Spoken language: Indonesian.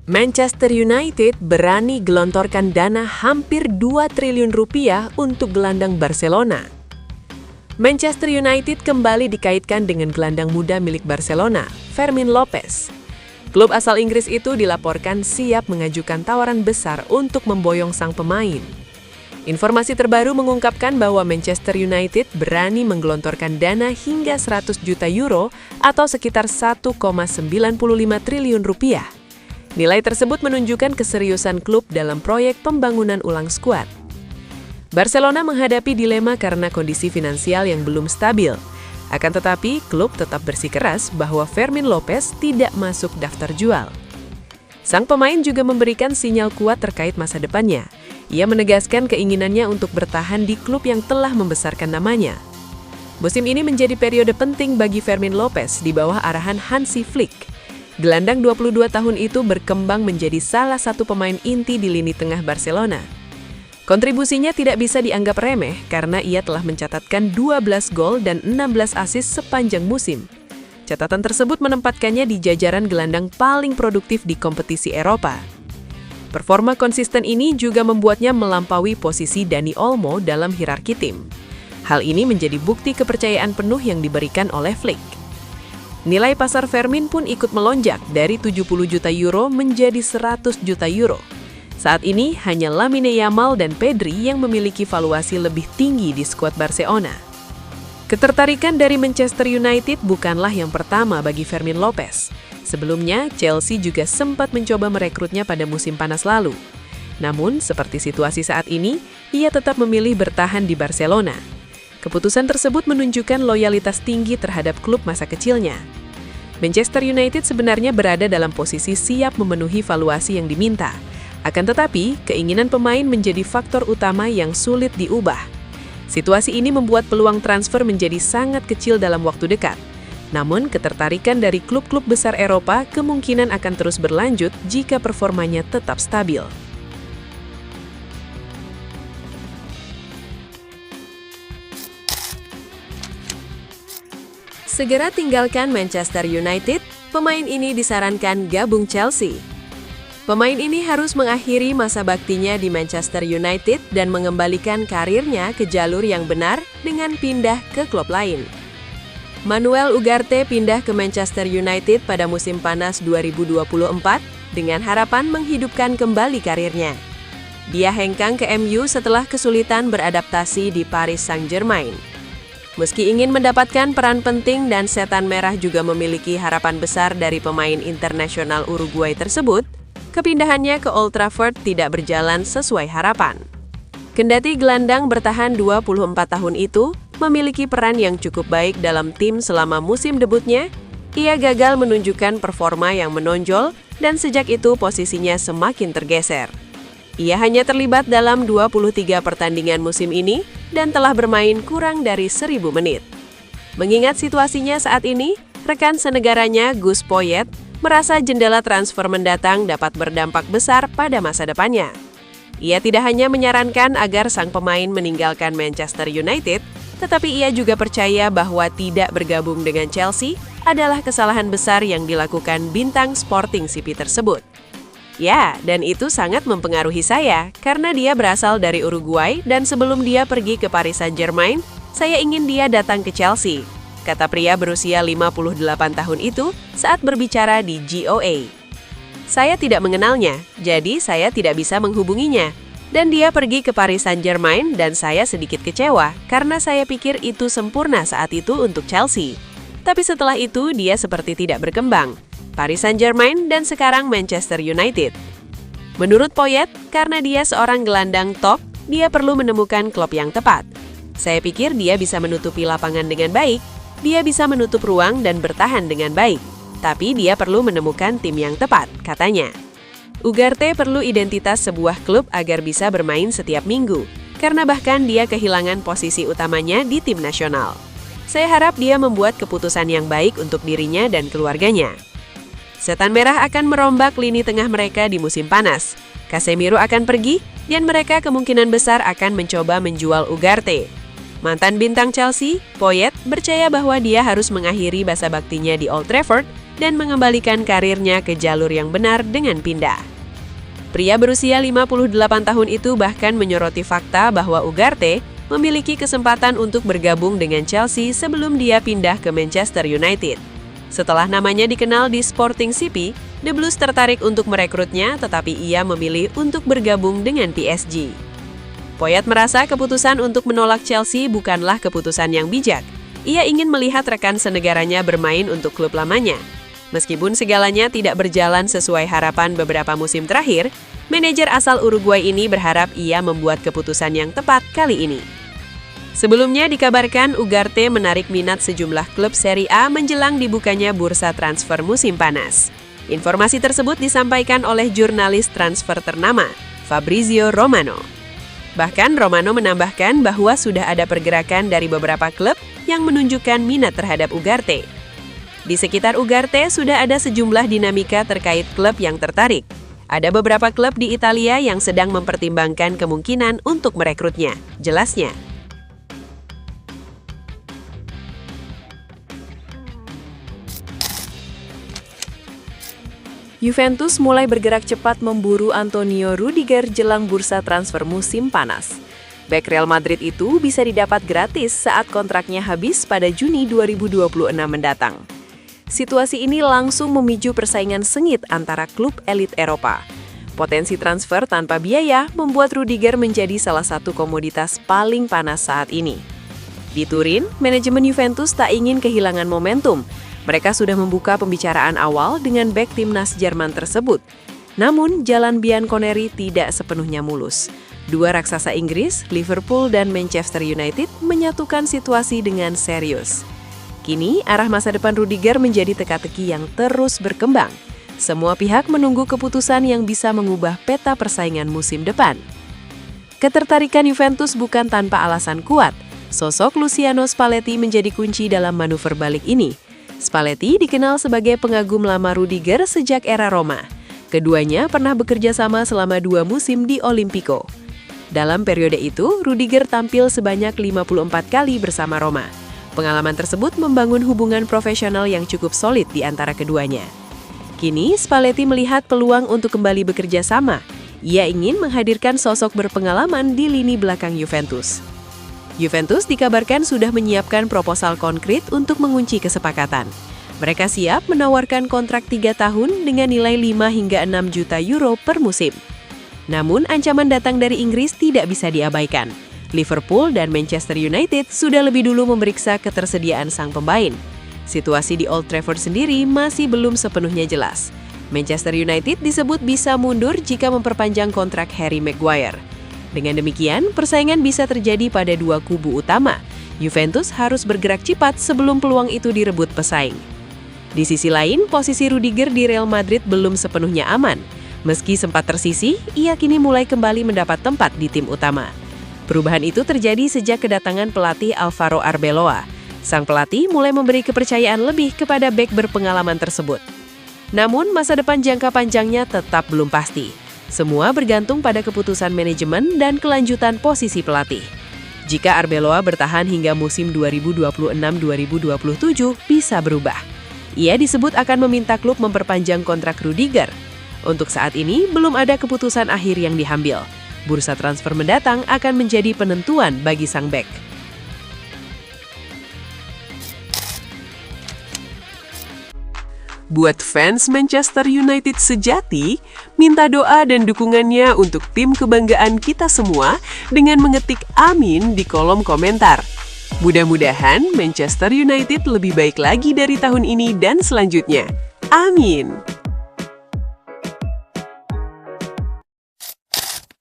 Manchester United berani gelontorkan dana hampir 2 triliun rupiah untuk gelandang Barcelona. Manchester United kembali dikaitkan dengan gelandang muda milik Barcelona, Fermín López. Klub asal Inggris itu dilaporkan siap mengajukan tawaran besar untuk memboyong sang pemain. Informasi terbaru mengungkapkan bahwa Manchester United berani menggelontorkan dana hingga 100 juta euro atau sekitar 1,95 triliun rupiah. Nilai tersebut menunjukkan keseriusan klub dalam proyek pembangunan ulang skuad. Barcelona menghadapi dilema karena kondisi finansial yang belum stabil. Akan tetapi, klub tetap bersikeras bahwa Fermín López tidak masuk daftar jual. Sang pemain juga memberikan sinyal kuat terkait masa depannya. Ia menegaskan keinginannya untuk bertahan di klub yang telah membesarkan namanya. Musim ini menjadi periode penting bagi Fermín López di bawah arahan Hansi Flick. Gelandang 22 tahun itu berkembang menjadi salah satu pemain inti di lini tengah Barcelona. Kontribusinya tidak bisa dianggap remeh karena ia telah mencatatkan 12 gol dan 16 assist sepanjang musim. Catatan tersebut menempatkannya di jajaran gelandang paling produktif di kompetisi Eropa. Performa konsisten ini juga membuatnya melampaui posisi Dani Olmo dalam hierarki tim. Hal ini menjadi bukti kepercayaan penuh yang diberikan oleh Flick. Nilai pasar Fermín pun ikut melonjak dari 70 juta euro menjadi 100 juta euro. Saat ini hanya Lamine Yamal dan Pedri yang memiliki valuasi lebih tinggi di skuad Barcelona. Ketertarikan dari Manchester United bukanlah yang pertama bagi Fermín López. Sebelumnya, Chelsea juga sempat mencoba merekrutnya pada musim panas lalu. Namun, seperti situasi saat ini, ia tetap memilih bertahan di Barcelona. Keputusan tersebut menunjukkan loyalitas tinggi terhadap klub masa kecilnya. Manchester United sebenarnya berada dalam posisi siap memenuhi valuasi yang diminta. Akan tetapi, keinginan pemain menjadi faktor utama yang sulit diubah. Situasi ini membuat peluang transfer menjadi sangat kecil dalam waktu dekat. Namun, ketertarikan dari klub-klub besar Eropa kemungkinan akan terus berlanjut jika performanya tetap stabil. Segera tinggalkan Manchester United, pemain ini disarankan gabung Chelsea. Pemain ini harus mengakhiri masa baktinya di Manchester United dan mengembalikan karirnya ke jalur yang benar dengan pindah ke klub lain. Manuel Ugarte pindah ke Manchester United pada musim panas 2024 dengan harapan menghidupkan kembali karirnya. Dia hengkang ke MU setelah kesulitan beradaptasi di Paris Saint-Germain. Meski ingin mendapatkan peran penting dan setan merah juga memiliki harapan besar dari pemain internasional Uruguay tersebut, kepindahannya ke Old Trafford tidak berjalan sesuai harapan. Kendati gelandang bertahan 24 tahun itu memiliki peran yang cukup baik dalam tim selama musim debutnya, ia gagal menunjukkan performa yang menonjol dan sejak itu posisinya semakin tergeser. Ia hanya terlibat dalam 23 pertandingan musim ini dan telah bermain kurang dari 1.000 menit. Mengingat situasinya saat ini, rekan senegaranya Gus Poyet merasa jendela transfer mendatang dapat berdampak besar pada masa depannya. Ia tidak hanya menyarankan agar sang pemain meninggalkan Manchester United, tetapi ia juga percaya bahwa tidak bergabung dengan Chelsea adalah kesalahan besar yang dilakukan bintang Sporting CP tersebut. Ya, dan itu sangat mempengaruhi saya karena dia berasal dari Uruguay dan sebelum dia pergi ke Paris Saint-Germain, saya ingin dia datang ke Chelsea, kata pria berusia 58 tahun itu saat berbicara di GOA. Saya tidak mengenalnya, jadi saya tidak bisa menghubunginya. Dan dia pergi ke Paris Saint-Germain dan saya sedikit kecewa karena saya pikir itu sempurna saat itu untuk Chelsea. Tapi setelah itu dia seperti tidak berkembang. Paris Saint-Germain dan sekarang Manchester United. Menurut Poyet, karena dia seorang gelandang top, dia perlu menemukan klub yang tepat. Saya pikir dia bisa menutupi lapangan dengan baik, dia bisa menutup ruang dan bertahan dengan baik. Tapi dia perlu menemukan tim yang tepat, katanya. Ugarte perlu identitas sebuah klub agar bisa bermain setiap minggu, karena bahkan dia kehilangan posisi utamanya di tim nasional. Saya harap dia membuat keputusan yang baik untuk dirinya dan keluarganya. Setan Merah akan merombak lini tengah mereka di musim panas. Casemiro akan pergi, dan mereka kemungkinan besar akan mencoba menjual Ugarte. Mantan bintang Chelsea, Poyet percaya bahwa dia harus mengakhiri masa baktinya di Old Trafford dan mengembalikan karirnya ke jalur yang benar dengan pindah. Pria berusia 58 tahun itu bahkan menyoroti fakta bahwa Ugarte memiliki kesempatan untuk bergabung dengan Chelsea sebelum dia pindah ke Manchester United. Setelah namanya dikenal di Sporting CP, The Blues tertarik untuk merekrutnya, tetapi ia memilih untuk bergabung dengan PSG. Poyet merasa keputusan untuk menolak Chelsea bukanlah keputusan yang bijak. Ia ingin melihat rekan senegaranya bermain untuk klub lamanya. Meskipun segalanya tidak berjalan sesuai harapan beberapa musim terakhir, manajer asal Uruguay ini berharap ia membuat keputusan yang tepat kali ini. Sebelumnya dikabarkan Ugarte menarik minat sejumlah klub Serie A menjelang dibukanya bursa transfer musim panas. Informasi tersebut disampaikan oleh jurnalis transfer ternama, Fabrizio Romano. Bahkan Romano menambahkan bahwa sudah ada pergerakan dari beberapa klub yang menunjukkan minat terhadap Ugarte. Di sekitar Ugarte sudah ada sejumlah dinamika terkait klub yang tertarik. Ada beberapa klub di Italia yang sedang mempertimbangkan kemungkinan untuk merekrutnya, jelasnya. Juventus mulai bergerak cepat memburu Antonio Rudiger jelang bursa transfer musim panas. Bek Real Madrid itu bisa didapat gratis saat kontraknya habis pada Juni 2026 mendatang. Situasi ini langsung memicu persaingan sengit antara klub elit Eropa. Potensi transfer tanpa biaya membuat Rudiger menjadi salah satu komoditas paling panas saat ini. Di Turin, manajemen Juventus tak ingin kehilangan momentum. Mereka sudah membuka pembicaraan awal dengan bek timnas Jerman tersebut. Namun, jalan Bianconeri tidak sepenuhnya mulus. Dua raksasa Inggris, Liverpool dan Manchester United, menyatukan situasi dengan serius. Kini, arah masa depan Rudiger menjadi teka-teki yang terus berkembang. Semua pihak menunggu keputusan yang bisa mengubah peta persaingan musim depan. Ketertarikan Juventus bukan tanpa alasan kuat. Sosok Luciano Spalletti menjadi kunci dalam manuver balik ini. Spalletti dikenal sebagai pengagum lama Rudiger sejak era Roma. Keduanya pernah bekerja sama selama 2 musim di Olimpico. Dalam periode itu, Rudiger tampil sebanyak 54 kali bersama Roma. Pengalaman tersebut membangun hubungan profesional yang cukup solid di antara keduanya. Kini, Spalletti melihat peluang untuk kembali bekerja sama. Ia ingin menghadirkan sosok berpengalaman di lini belakang Juventus. Juventus dikabarkan sudah menyiapkan proposal konkret untuk mengunci kesepakatan. Mereka siap menawarkan kontrak 3 tahun dengan nilai 5 hingga 6 juta euro per musim. Namun, ancaman datang dari Inggris tidak bisa diabaikan. Liverpool dan Manchester United sudah lebih dulu memeriksa ketersediaan sang pemain. Situasi di Old Trafford sendiri masih belum sepenuhnya jelas. Manchester United disebut bisa mundur jika memperpanjang kontrak Harry Maguire. Dengan demikian, persaingan bisa terjadi pada 2 kubu utama. Juventus harus bergerak cepat sebelum peluang itu direbut pesaing. Di sisi lain, posisi Rudiger di Real Madrid belum sepenuhnya aman. Meski sempat tersisih, ia kini mulai kembali mendapat tempat di tim utama. Perubahan itu terjadi sejak kedatangan pelatih Alvaro Arbeloa. Sang pelatih mulai memberi kepercayaan lebih kepada bek berpengalaman tersebut. Namun, masa depan jangka panjangnya tetap belum pasti. Semua bergantung pada keputusan manajemen dan kelanjutan posisi pelatih. Jika Arbeloa bertahan hingga musim 2026-2027, bisa berubah. Ia disebut akan meminta klub memperpanjang kontrak Rudiger. Untuk saat ini, belum ada keputusan akhir yang diambil. Bursa transfer mendatang akan menjadi penentuan bagi sang bek. Buat fans Manchester United sejati, minta doa dan dukungannya untuk tim kebanggaan kita semua dengan mengetik amin di kolom komentar. Mudah-mudahan Manchester United lebih baik lagi dari tahun ini dan selanjutnya. Amin.